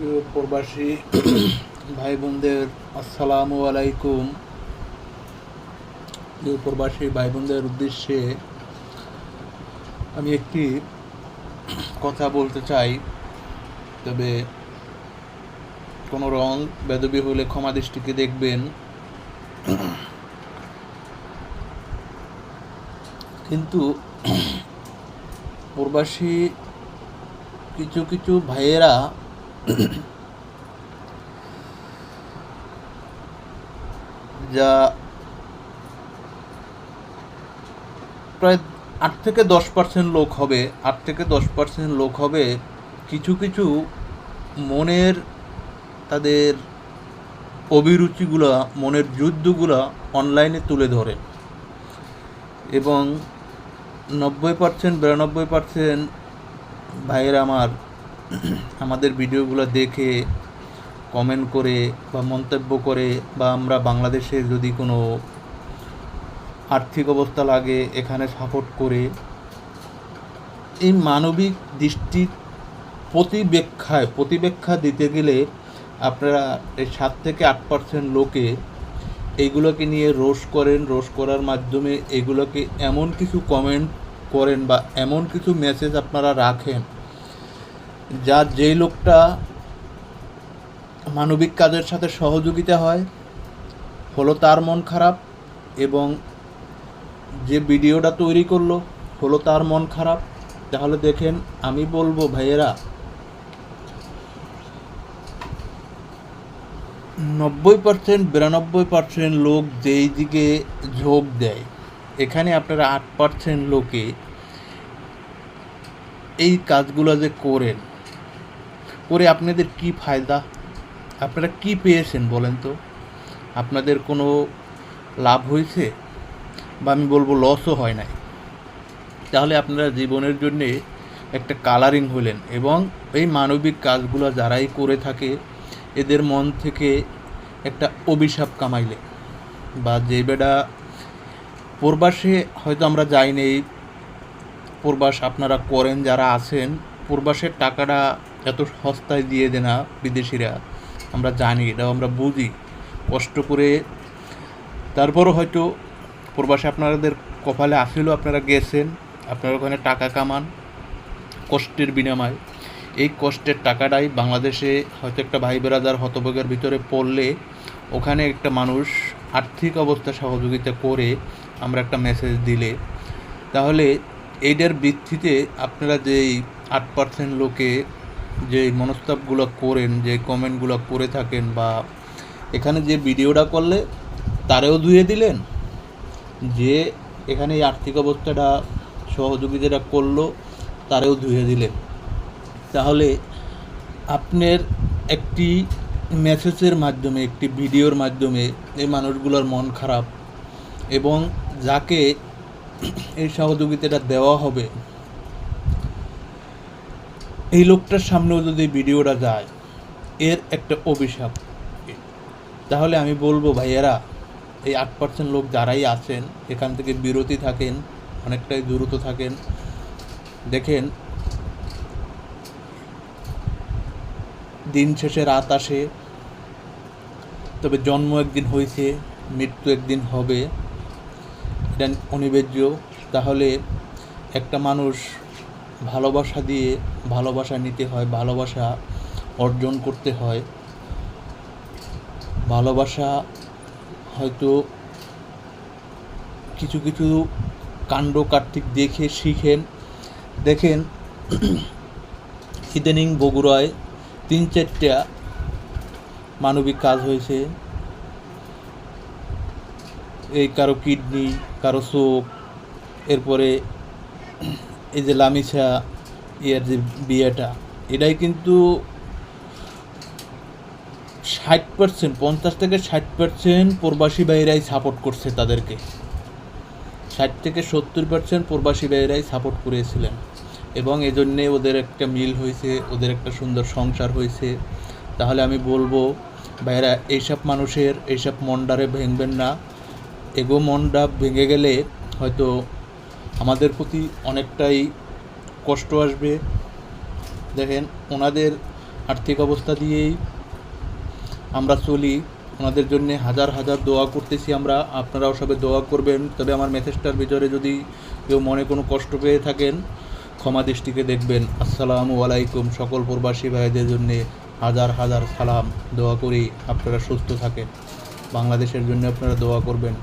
প্রিয় প্রবাসী ভাই বোনদের আসসালামু আলাইকুম। প্রিয় প্রবাসী ভাই বোনদের উদ্দেশ্যে আমি একটি কথা বলতে চাই, তবে কোনো রং বেদবি হলে ক্ষমা দৃষ্টিতে দেখবেন। কিন্তু প্রবাসী কিছু কিছু ভাইয়েরা যা প্রায় 8 থেকে 10% লোক হবে কিছু কিছু মনের তাদের অভিরুচিগুলা, মনের যুদ্ধগুলা অনলাইনে তুলে ধরে এবং 90% 92% ভাইয়েরা আমাদের ভিডিওগুলো দেখে কমেন্ট করে বা মন্তব্য করে, বা আমরা বাংলাদেশে যদি কোনো আর্থিক অবস্থা লাগে এখানে সাপোর্ট করে। এই মানবিক দৃষ্টির প্রতিব্যাখ্যা দিতে গেলে আপনারা এই 7 থেকে 8% লোকে এইগুলোকে নিয়ে রোস্ট করার মাধ্যমে এগুলোকে এমন কিছু কমেন্ট করেন বা এমন কিছু মেসেজ আপনারা রাখেন যা যেই লোকটা মানবিক কাজের সাথে সহযোগিতা হয় হলো তার মন খারাপ, এবং যে ভিডিওটা তৈরি করলো হলো তার মন খারাপ। তাহলে দেখেন, আমি বলবো ভাইয়েরা, 90% 92% লোক যেই দিকে ঝোঁক দেয়, এখানে আপনারা 8% লোকে এই কাজগুলো যে করে আপনাদের কি ফায়দা, আপনারা কি পেয়েছেন বলেন তো? আপনাদের কোনো লাভ হয়েছে? বা আমি বলবো লসও হয় নাই। তাহলে আপনারা জীবনের জন্যে একটা কালারিং হলেন, এবং এই মানবিক কাজগুলো যারাই করে থাকে এদের মন থেকে একটা অভিশাপ কামাইলে, বা যে বেটা প্রবাসে হয়তো আমরা যাইনি, প্রবাস আপনারা করেন যারা আছেন, প্রবাসের টাকাটা এত সস্তায় দিয়ে দেয় না বিদেশিরা, আমরা জানি, এটাও আমরা বুঝি, কষ্ট করে। তারপরও হয়তো প্রবাসে আপনাদের কপালে আসিল, আপনারা গেছেন, আপনারা ওখানে টাকা কামান কষ্টের বিনিময়। এই কষ্টের টাকাটাই বাংলাদেশে হয়তো একটা ভাই বেরাদার হতভোগের ভিতরে পড়লে ওখানে একটা মানুষ আর্থিক অবস্থা সহযোগিতা করে আমরা একটা মেসেজ দিলে, তাহলে এইটার ভিত্তিতে আপনারা যেই 8% লোকে যে মনস্তাপগুলো করেন, যে কমেন্টগুলো করে থাকেন, বা এখানে যে ভিডিওটা করলে তারেও ধুয়ে দিলেন, যে এখানে এই আর্থিক অবস্থাটা সহযোগিতাটা করলো তারেও ধুয়ে দিলেন। তাহলে আপনার একটি মেসেজের মাধ্যমে, একটি ভিডিওর মাধ্যমে এই মানুষগুলোর মন খারাপ, এবং যাকে এই সহযোগিতাটা দেওয়া হবে এই লোকটার সামনেও যদি ভিডিওটা যায়, এর একটা অভিশাপ। তাহলে আমি বলবো ভাইয়েরা, এই 8% লোক যারাই আছেন এখান থেকে বিরতি থাকেন, অনেকটাই দূরত থাকেন। দেখেন, দিন শেষে রাত আসে, তবে জন্ম একদিন হয়েছে, মৃত্যু একদিন হবে, এটা অনিবার্য। তাহলে একটা মানুষ ভালোবাসা দিয়ে ভালোবাসা নিতে হয়, ভালোবাসা অর্জন করতে হয়। ভালোবাসা হয়তো কিছু কিছু কাণ্ড কার্তিক দেখে শিখেন। দেখেন, ইদানিং বগুড়ায় 3-4টা মানবিক কাজ হয়েছে। এই কারো কিডনি, কারো চোখ, এরপরে এই যে লামিছা ইয়ার যে বিয়েটা, এটাই কিন্তু 60%, 50 থেকে 60% প্রবাসী ভাইয়েরাই সাপোর্ট করছে তাদেরকে। 60 থেকে 70% প্রবাসী ভাইয়েরাই সাপোর্ট করেছিলেন, এবং এজন্যে ওদের একটা মিল হয়েছে, ওদের একটা সুন্দর সংসার হয়েছে। তাহলে আমি বলবো ভাইয়েরা, এইসব মানুষের এইসব মনডারে ভেঙবেন না। এগো মনটা ভেঙে গেলে হয়তো আমাদের প্রতি অনেকটাই কষ্ট আসবে। দেখেন, ওনাদের আর্থিক অবস্থা দিয়েই আমরা চলি। ওনাদের জন্য হাজার হাজার দোয়া করতেছি আমরা, আপনারাও সবাই দোয়া করবেন। তবে আমার মেসেজটার ভিতরে যদি কেউ মনে কোনো কষ্ট পেয়ে থাকেন, ক্ষমা দৃষ্টিকে দেখবেন। আসসালামু আলাইকুম। সকল প্রবাসী ভাইদের জন্যে হাজার হাজার সালাম। দোয়া করি আপনারা সুস্থ থাকেন, বাংলাদেশের জন্য আপনারা দোয়া করবেন।